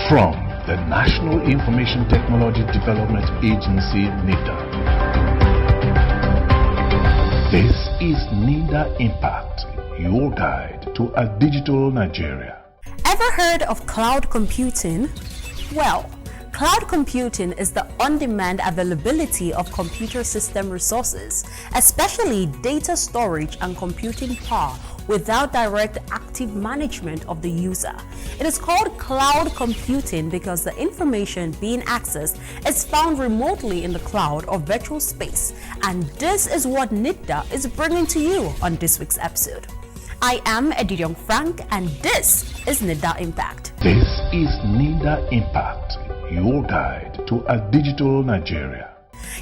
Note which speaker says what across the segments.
Speaker 1: From the National Information Technology Development Agency, Nitda. This is Nitda Impact, your guide to a digital Nigeria.
Speaker 2: Ever heard of cloud computing? Well, cloud computing is the on-demand availability of computer system resources, especially data storage and computing power, without direct active management of the user. It is called cloud computing because the information being accessed is found remotely in the cloud or virtual space, and this is what Nitda is bringing to you on this week's episode. I am Edidion Frank, and this is Nitda Impact.
Speaker 1: This is Nitda Impact, your guide to a digital Nigeria.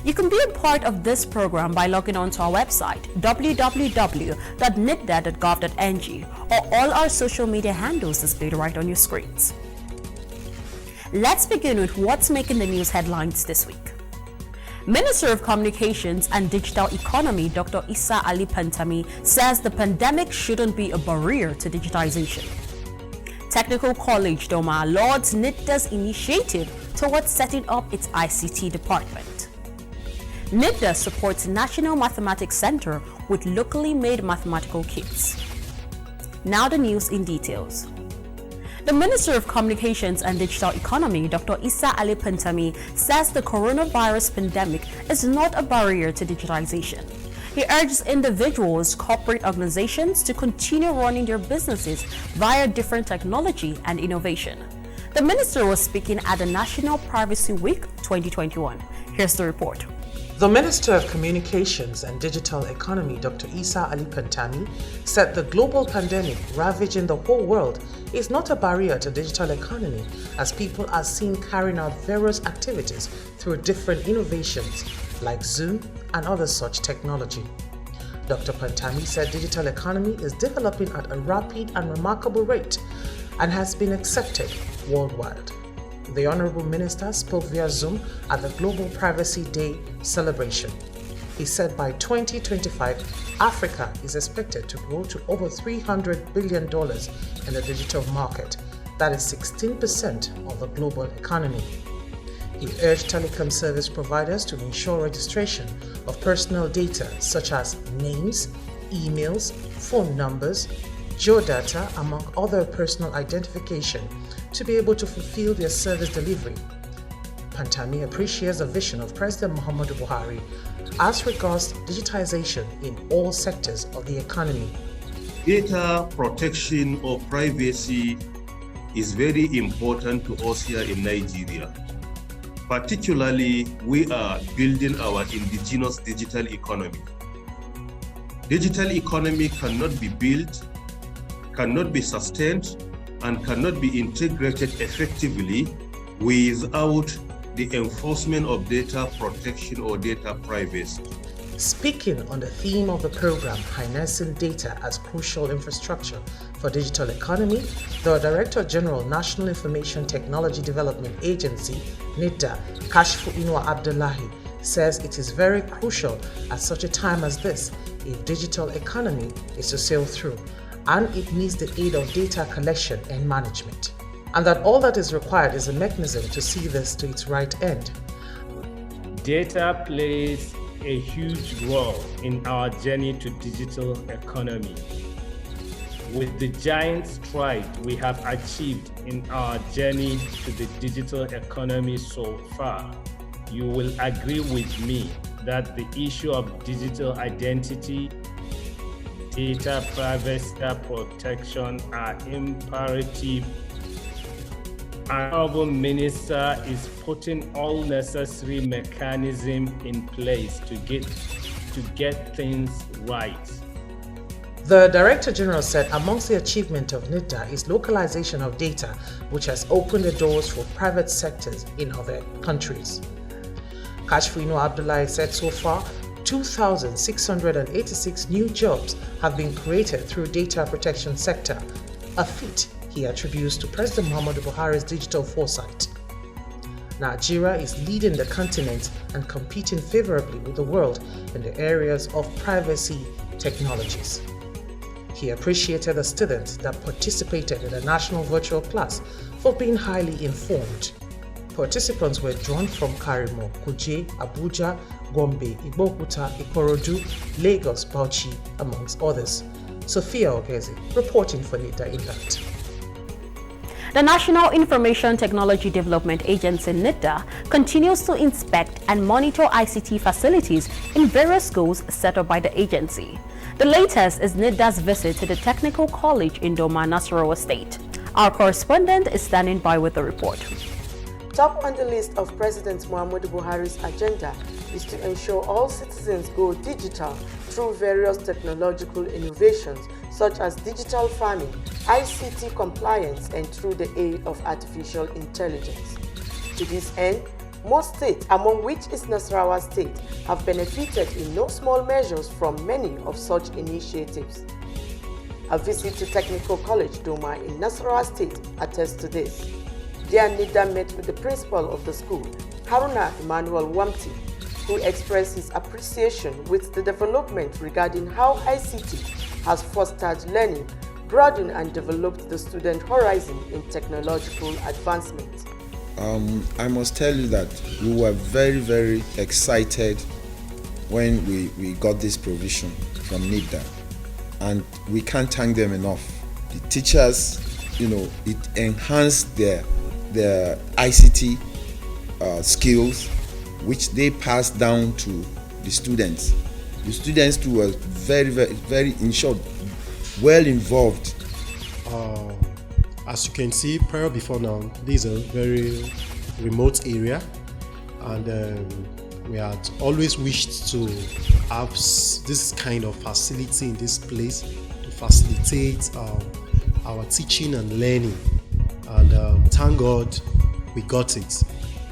Speaker 2: You can be a part of this program by logging on to our website www.nitda.gov.ng or all our social media handles displayed right on your screens. Let's begin with what's making the news headlines this week. Minister of Communications and Digital Economy Dr. Issa Ali Pantami says the pandemic shouldn't be a barrier to digitization. Technical College Doma lauds Nitda's initiative towards setting up its ICT department. Nitda supports National Mathematics Center with locally made mathematical kits. Now the news in details. The Minister of Communications and Digital Economy, Dr. Issa Ali Pantami, says the coronavirus pandemic is not a barrier to digitization. He urges individuals, corporate organizations to continue running their businesses via different technology and innovation. The minister was speaking at the National Privacy Week 2021. Here's the report.
Speaker 3: The Minister of Communications and Digital Economy, Dr. Issa Ali Pantami, said the global pandemic ravaging the whole world is not a barrier to digital economy, as people are seen carrying out various activities through different innovations like Zoom and other such technology. Dr. Pantami said digital economy is developing at a rapid and remarkable rate and has been accepted worldwide. The Honorable Minister spoke via Zoom at the Global Privacy Day celebration. He said by 2025, Africa is expected to grow to over $300 billion in the digital market. That is 16% of the global economy. He urged telecom service providers to ensure registration of personal data such as names, emails, phone numbers, geodata, among other personal identification, to be able to fulfill their service delivery. Pantami appreciates the vision of President Muhammadu Buhari as regards digitization in all sectors of the economy.
Speaker 4: Data protection or privacy is very important to us here in Nigeria. Particularly, we are building our indigenous digital economy. Digital economy cannot be built, cannot be sustained, and cannot be integrated effectively without the enforcement of data protection or data privacy.
Speaker 3: Speaking on the theme of the program, harnessing data as crucial infrastructure for digital economy, the Director General, National Information Technology Development Agency, Nitda, Kashfu Inua Abdullahi, says it is very crucial at such a time as this if digital economy is to sail through, and it needs the aid of data collection and management, and that all that is required is a mechanism to see this to its right end.
Speaker 5: Data plays a huge role in our journey to digital economy. With the giant stride we have achieved in our journey to the digital economy so far, you will agree with me that the issue of digital identity, data privacy, data protection are imperative. Our Honorable Minister is putting all necessary mechanisms in place to get things right.
Speaker 3: The Director General said amongst the achievement of Nitda is localization of data, which has opened the doors for private sectors in other countries. Kashfu Inua Abdullahi said so far, 2,686 new jobs have been created through data protection sector, a feat he attributes to President Muhammadu Buhari's digital foresight. Nigeria is leading the continent and competing favorably with the world in the areas of privacy technologies. He appreciated the students that participated in the national virtual class of being highly informed. Participants were drawn from Karimo, Kuje, Abuja, Gombe, Igbokuta, Ikorodu, Lagos, Bauchi, amongst others. Sophia Ogezi, reporting for Nitda Impact.
Speaker 2: The National Information Technology Development Agency, Nitda, continues to inspect and monitor ICT facilities in various schools set up by the agency. The latest is Nitda's visit to the Technical College in Doma, Nasarawa State. Our correspondent is standing by with the report.
Speaker 6: Top on the list of President Muhammadu Buhari's agenda is to ensure all citizens go digital through various technological innovations such as digital farming, ICT compliance, and through the aid of artificial intelligence. To this end, most states, among which is Nasarawa State, have benefited in no small measures from many of such initiatives. A visit to Technical College Doma in Nasarawa State attests to this. There, Nitda met with the principal of the school, Haruna Emmanuel Wamti, who expressed his appreciation with the development regarding how ICT has fostered learning, broadened and developed the student horizon in technological advancement.
Speaker 7: I must tell you that we were very, very excited when we got this provision from Nitda, and we can't thank them enough. The teachers, it enhanced their ICT skills, which they passed down to the students. The students too were very, very, very, in short, well involved.
Speaker 8: As you can see, prior before now, this is a very remote area, and we had always wished to have this kind of facility in this place to facilitate our teaching and learning. And thank God we got it.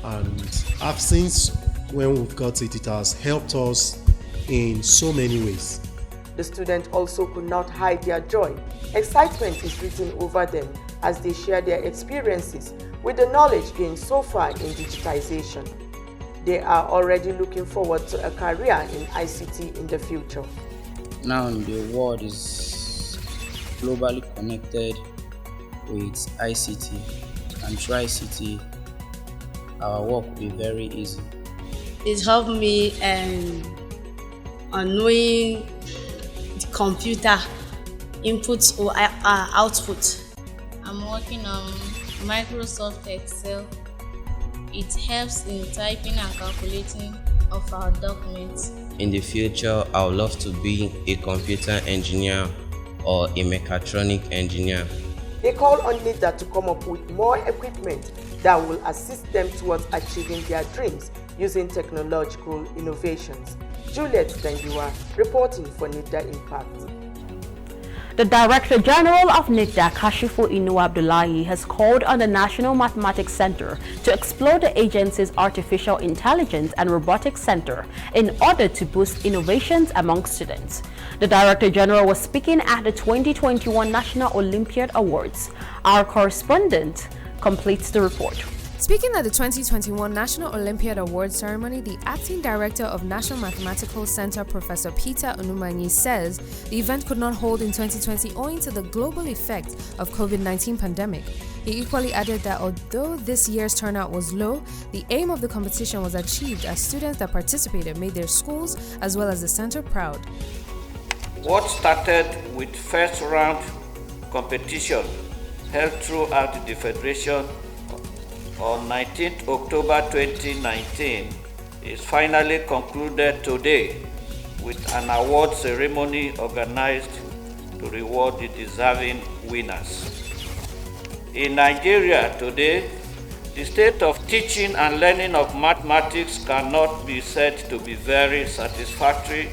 Speaker 8: And since when we've got it, it has helped us in so many ways.
Speaker 6: The students also could not hide their joy. Excitement is written over them as they share their experiences with the knowledge gained so far in digitization. They are already looking forward to a career in ICT in the future.
Speaker 9: Now the world is globally connected with ICT, and through ICT, our work will be very easy.
Speaker 10: It helped me on knowing the computer inputs or output.
Speaker 11: I'm working on Microsoft Excel. It helps in typing and calculating of our documents.
Speaker 12: In the future, I would love to be a computer engineer or a mechatronic engineer.
Speaker 6: They call on Nitda to come up with more equipment that will assist them towards achieving their dreams using technological innovations. Juliet Dangiwa, reporting for Nitda Impact.
Speaker 2: The Director General of Nitda, Kashifu Inu Abdullahi, has called on the National Mathematics Center to explore the agency's Artificial Intelligence and Robotics Center in order to boost innovations among students. The Director General was speaking at the 2021 National Olympiad Awards. Our correspondent completes the report.
Speaker 13: Speaking at the 2021 National Olympiad Awards ceremony, the Acting Director of National Mathematical Center, Professor Peter Onumanyi, says the event could not hold in 2020 owing to the global effect of COVID-19 pandemic. He equally added that although this year's turnout was low, the aim of the competition was achieved as students that participated made their schools as well as the center proud.
Speaker 14: What started with first round competition held throughout the Federation on 19th October 2019 is finally concluded today with an award ceremony organized to reward the deserving winners. In Nigeria today, the state of teaching and learning of mathematics cannot be said to be very satisfactory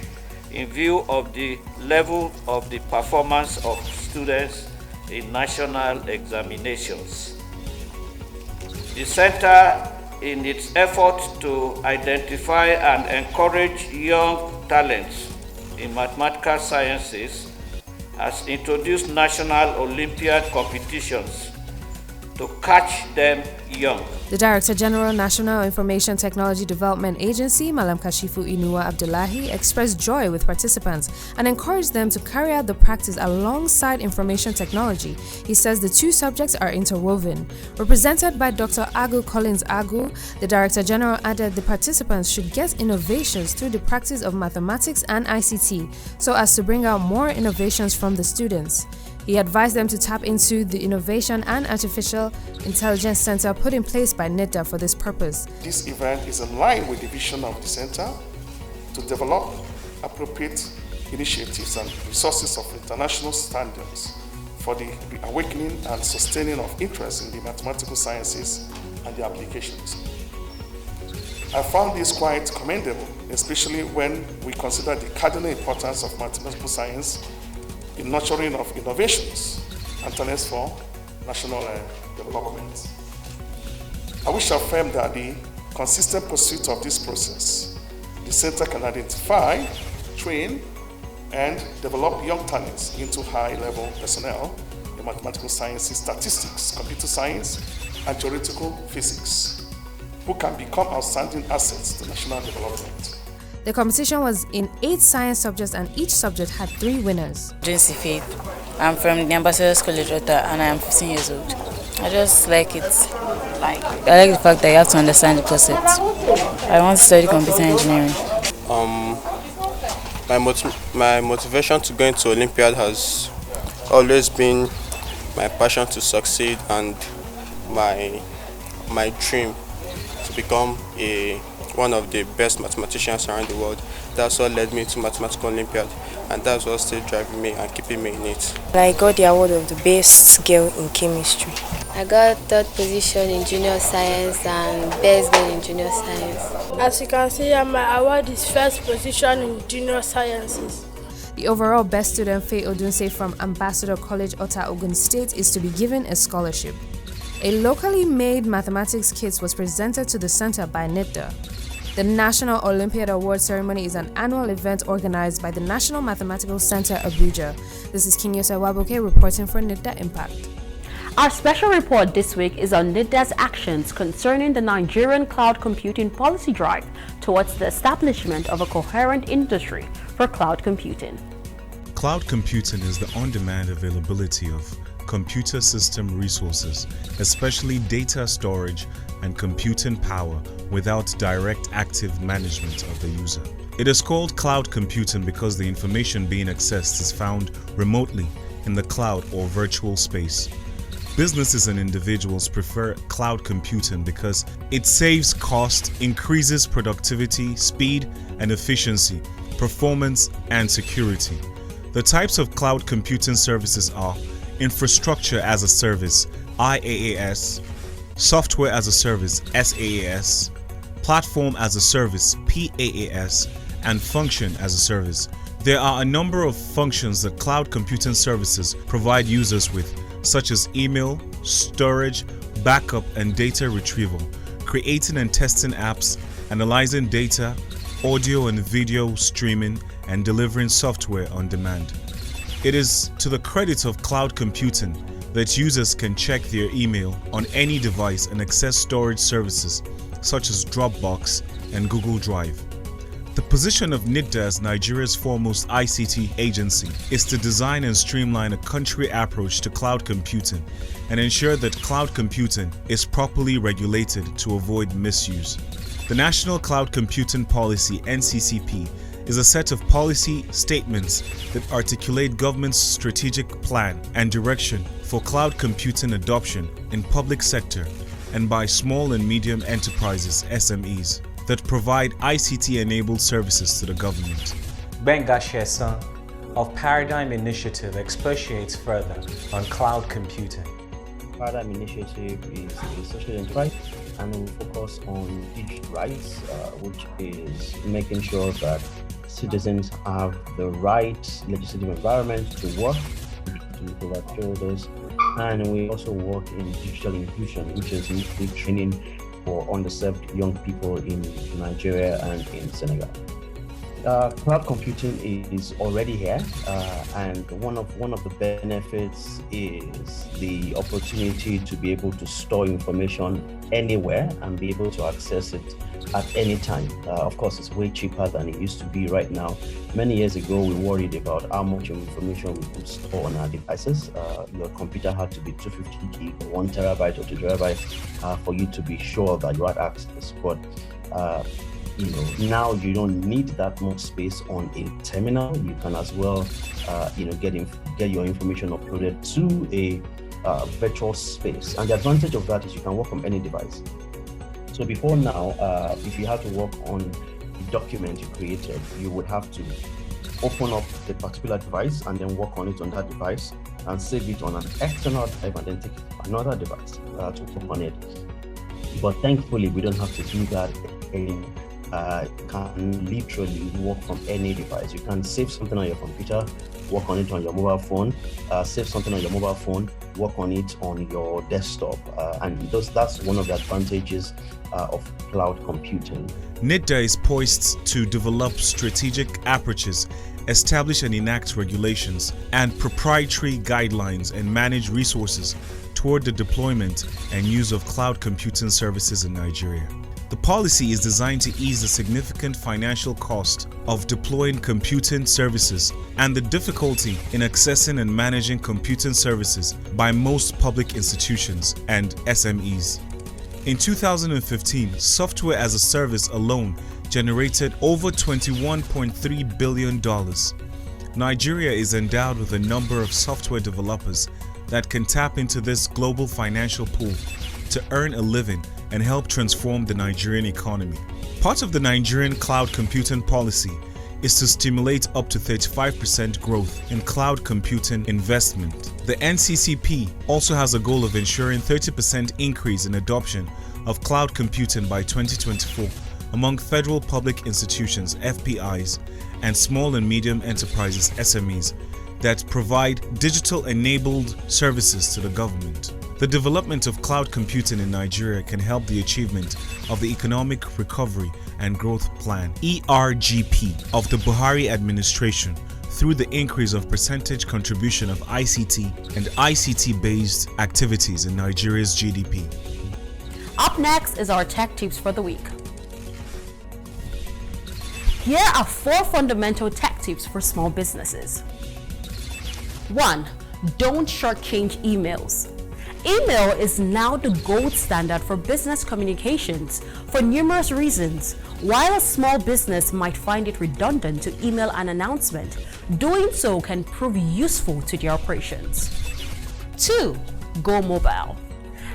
Speaker 14: in view of the level of the performance of students in national examinations. The center, in its effort to identify and encourage young talents in mathematical sciences, has introduced national Olympiad competitions to catch them young.
Speaker 13: The Director General, National Information Technology Development Agency, Malam Kashifu Inuwa Abdullahi, expressed joy with participants and encouraged them to carry out the practice alongside information technology. He says the two subjects are interwoven. Represented by Dr. Agu Collins Agu, the Director General added the participants should get innovations through the practice of mathematics and ICT so as to bring out more innovations from the students. He advised them to tap into the Innovation and Artificial Intelligence Center put in place by Nitda for this purpose.
Speaker 15: This event is in line with the vision of the center to develop appropriate initiatives and resources of international standards for the awakening and sustaining of interest in the mathematical sciences and their applications. I found this quite commendable, especially when we consider the cardinal importance of mathematical science in nurturing of innovations and talents for national development. I wish to affirm that the consistent pursuit of this process, the center can identify, train, and develop young talents into high-level personnel in mathematical sciences, statistics, computer science, and theoretical physics, who can become outstanding assets to national development.
Speaker 13: The competition was in 8 science subjects and each subject had 3 winners.
Speaker 16: Josie Faith. I'm from the Ambassador's College Rota and I am 15 years old. I just like it. I like the fact that you have to understand the concept. I want to study computer engineering.
Speaker 17: My motivation to go into Olympiad has always been my passion to succeed and my dream to become one of the best mathematicians around the world. That's what led me to Mathematical Olympiad, and that's what still driving me and keeping me in it.
Speaker 18: I got the award of the best girl in chemistry.
Speaker 10: I got 3rd position in junior science and best girl in junior science.
Speaker 19: As you can see, my award is 1st position in junior sciences.
Speaker 13: The overall best student, Faye Odunse from Ambassador College, Ota, Ogun State, is to be given a scholarship. A locally made mathematics kit was presented to the center by Nitda. The National Olympiad Award Ceremony is an annual event organized by the National Mathematical Center, Abuja. This is Kinyosa Wabuke reporting for Nitda Impact.
Speaker 2: Our special report this week is on Nitda's actions concerning the Nigerian cloud computing policy drive towards the establishment of a coherent industry for cloud computing.
Speaker 20: Cloud computing is the on-demand availability of computer system resources, especially data storage and computing power, without direct active management of the user. It is called cloud computing because the information being accessed is found remotely in the cloud or virtual space. Businesses and individuals prefer cloud computing because it saves cost, increases productivity, speed and efficiency, performance and security. The types of cloud computing services are Infrastructure as a Service, IaaS, Software as a Service, SaaS, Platform as a Service, PaaS, and Function as a Service. There are a number of functions that cloud computing services provide users with, such as email, storage, backup, and data retrieval, creating and testing apps, analyzing data, audio and video streaming, and delivering software on demand. It is to the credit of cloud computing that users can check their email on any device and access storage services such as Dropbox and Google Drive. The position of Nitda as Nigeria's foremost ICT agency is to design and streamline a country approach to cloud computing and ensure that cloud computing is properly regulated to avoid misuse. The National Cloud Computing Policy (NCCP) is a set of policy statements that articulate government's strategic plan and direction for cloud computing adoption in public sector and by small and medium enterprises (SMEs) that provide ICT-enabled services to the government.
Speaker 21: Benga Sheson of Paradigm Initiative expatiates further on cloud computing.
Speaker 22: Paradigm Initiative is a social enterprise and will focus on digital rights, which is making sure that citizens have the right legislative environment to work, to provide shoulders, and we also work in digital inclusion, which is mostly training for underserved young people in Nigeria and in Senegal. Cloud computing is already here, and one of the benefits is the opportunity to be able to store information anywhere and be able to access it at any time. Of course, it's way cheaper than it used to be right now. Many years ago, we worried about how much information we could store on our devices. Your computer had to be 250 gig, 1 terabyte or 2 terabytes for you to be sure that you had access. But now you don't need that much space on a terminal. You can as well, get your information uploaded to a virtual space. And the advantage of that is you can work on any device. So before now, if you had to work on a document you created, you would have to open up the particular device and then work on it on that device and save it on an external drive and then take it to another device to work on it. But thankfully, we don't have to do that anymore. You can literally work from any device. You can save something on your computer, work on it on your mobile phone, save something on your mobile phone, work on it on your desktop. And that's one of the advantages of cloud computing.
Speaker 20: Nitda is poised to develop strategic approaches, establish and enact regulations and proprietary guidelines, and manage resources toward the deployment and use of cloud computing services in Nigeria. The policy is designed to ease the significant financial cost of deploying computing services and the difficulty in accessing and managing computing services by most public institutions and SMEs. In 2015, software as a service alone generated over $21.3 billion. Nigeria is endowed with a number of software developers that can tap into this global financial pool to earn a living and help transform the Nigerian economy. Part of the Nigerian cloud computing policy is to stimulate up to 35% growth in cloud computing investment. The NCCP also has a goal of ensuring 30% increase in adoption of cloud computing by 2024 among federal public institutions, FPIs, and small and medium enterprises, SMEs, that provide digital-enabled services to the government. The development of cloud computing in Nigeria can help the achievement of the Economic Recovery and Growth Plan (ERGP) of the Buhari administration through the increase of percentage contribution of ICT and ICT-based activities in Nigeria's GDP.
Speaker 2: Up next is our tech tips for the week. Here are 4 fundamental tech tips for small businesses. 1. Don't shortchange emails. Email is now the gold standard for business communications for numerous reasons. While a small business might find it redundant to email an announcement, doing so can prove useful to their operations. 2. Go mobile.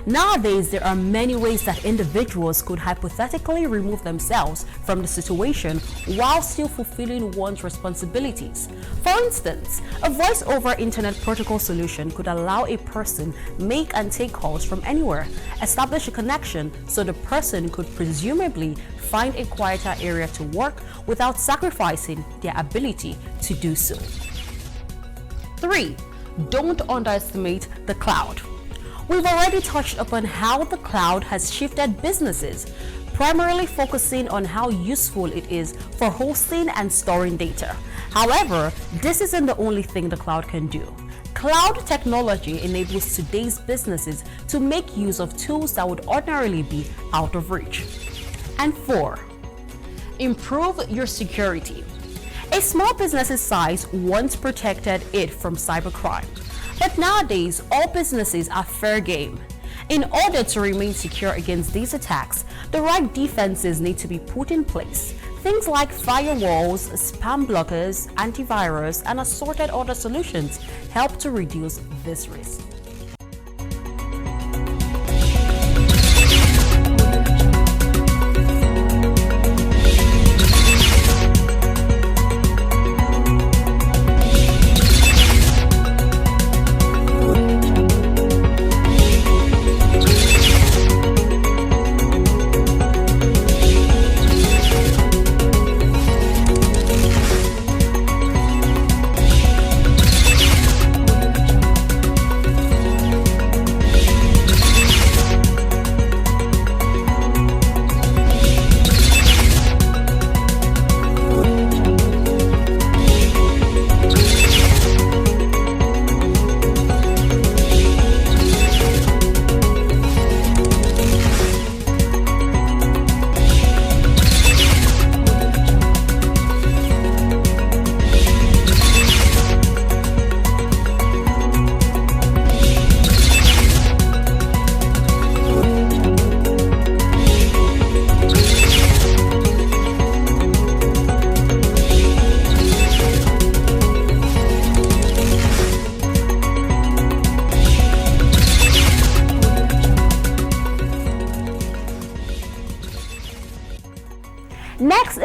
Speaker 2: Nowadays, there are many ways that individuals could hypothetically remove themselves from the situation while still fulfilling one's responsibilities. For instance, a voice-over internet protocol solution could allow a person make and take calls from anywhere, establish a connection so the person could presumably find a quieter area to work without sacrificing their ability to do so. 3. Don't underestimate the cloud. We've already touched upon how the cloud has shifted businesses, primarily focusing on how useful it is for hosting and storing data. However, this isn't the only thing the cloud can do. Cloud technology enables today's businesses to make use of tools that would ordinarily be out of reach. And 4. Improve your security. A small business's size once protected it from cybercrime. But nowadays, all businesses are fair game. In order to remain secure against these attacks, the right defenses need to be put in place. Things like firewalls, spam blockers, antivirus, and assorted other solutions help to reduce this risk.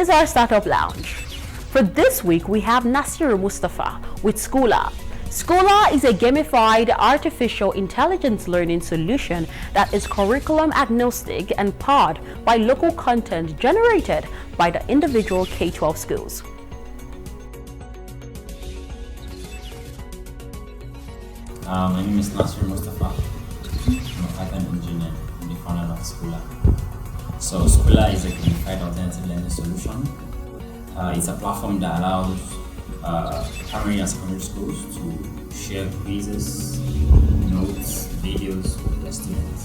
Speaker 2: is our Startup Lounge. For this week, we have Nasir Mustafa with Schoola. Schoola is a gamified artificial intelligence learning solution that is curriculum agnostic and powered by local content generated by the individual K-12 schools.
Speaker 1: My name is Nasir Mustafa. I'm a Python engineer in the founder of Schoola. So Schoola is a gamified alternative learning solution. It's a platform that allows primary and secondary schools to share quizzes, notes, videos with their students,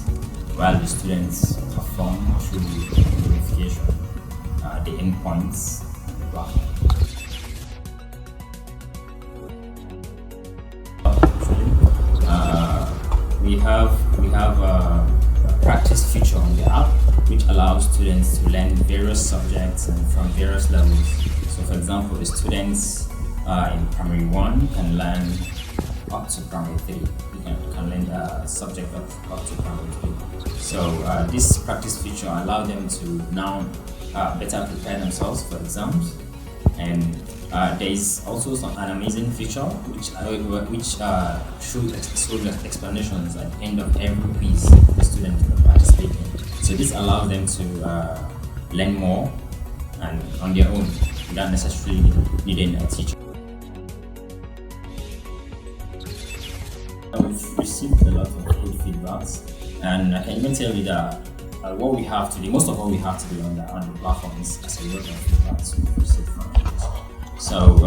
Speaker 1: while the students perform through verification, the endpoints on the platform. We have a practice feature on the app which allows students to learn various subjects and from various levels. So for example, the students in primary 1 can learn up to primary 3. You can learn a subject up to primary 3. So this practice feature allows them to now better prepare themselves for exams. And there is also an amazing feature which shows explanations at the end of every quiz the student can participate in. So this allows them to learn more and on their own without necessarily needing a teacher. We've received a lot of good feedbacks, and I can even tell you that what we have to do, most of what we have to do on the platform is as a result of feedbacks we've received from users. So,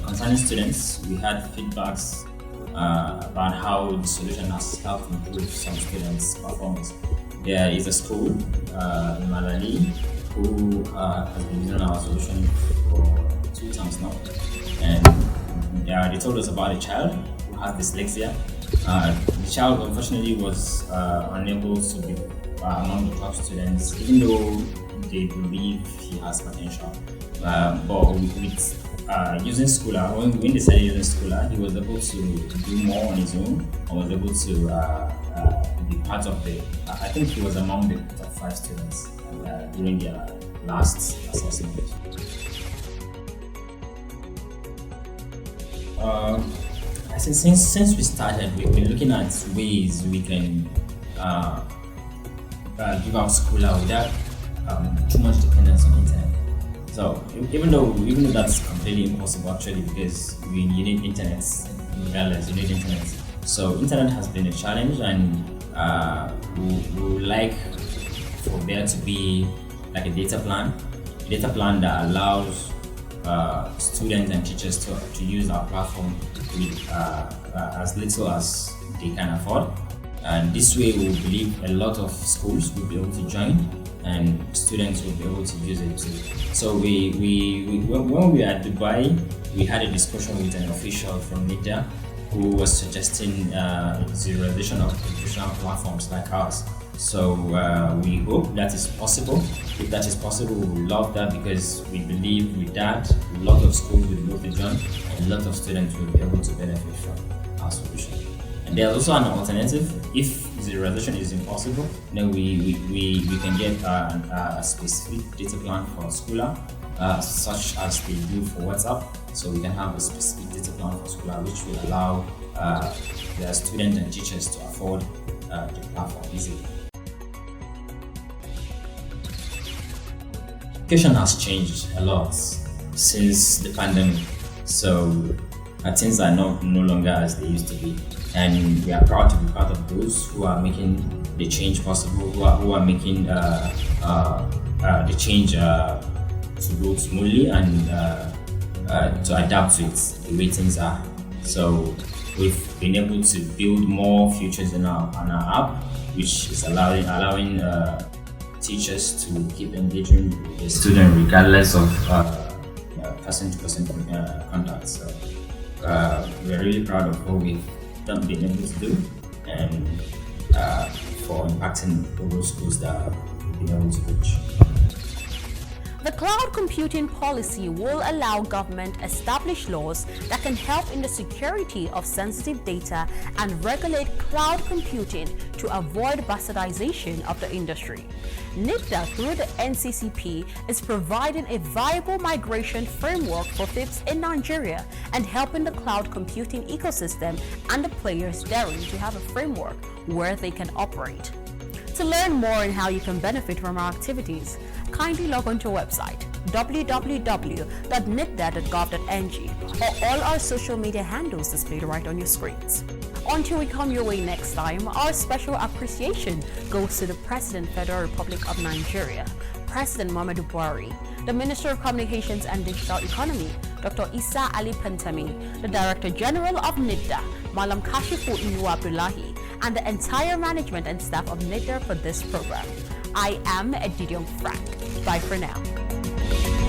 Speaker 1: concerning students, we had feedbacks about how the solution has helped improve some students' performance. There is a school in Malali who has been using our solution for 2 terms now, and they told us about a child who has dyslexia. The child unfortunately was unable to be among the top students, even though they believe he has potential. But with using Schoola, when they started using Schoola, he was able to do more on his own and was able to be part of I think he was among the top 5 students during their last assessment. Since we started, we've been looking at ways we can give out Schoola without too much dependence on internet. So even though that's completely impossible actually, because you need internet, regardless, you need internet. So internet has been a challenge, and we would like for there to be like a data plan that allows students and teachers to use our platform with as little as they can afford. And this way we believe a lot of schools will be able to join and students will be able to use it too. So when we were at Dubai, we had a discussion with an official from Nitda who was suggesting serialization of educational platforms like ours. So we hope that is possible. If that is possible, we would love that, because we believe with that, a lot of schools will be able to join and a lot of students will be able to benefit from our solution. And there's also an alternative. If serialization is impossible, then we can get a specific data plan for Schoola, such as they do for WhatsApp. So we can have a specific data plan for Schoola, which will allow the students and teachers to afford the platform easily. Education has changed a lot since the pandemic, so things are no longer as they used to be, and we are proud to be part of those who are making the change possible, who are making the change to go smoothly and to adapt to it the way things are. So we've been able to build more features on our app, which is allowing teachers to keep engaging with the student regardless of person-to-person contact. So we're really proud of what we've been able to do, and for impacting all those schools that we've been able to reach.
Speaker 2: The cloud computing policy will allow government establish laws that can help in the security of sensitive data and regulate cloud computing to avoid bastardization of the industry. Nitda, through the NCCP, is providing a viable migration framework for FIPS in Nigeria and helping the cloud computing ecosystem and the players daring to have a framework where they can operate. To learn more on how you can benefit from our activities, kindly log on to our website www.nitda.gov.ng or all our social media handles displayed right on your screens. Until we come your way next time, our special appreciation goes to the President, Federal Republic of Nigeria, President Muhammadu Buhari, the Minister of Communications and Digital Economy, Dr. Isa Ali Pantami, the Director General of Nitda, Malam Kashifu Inu Abdullahi, and the entire management and staff of Nitda for this program. I am Edidion Frank. Bye for now.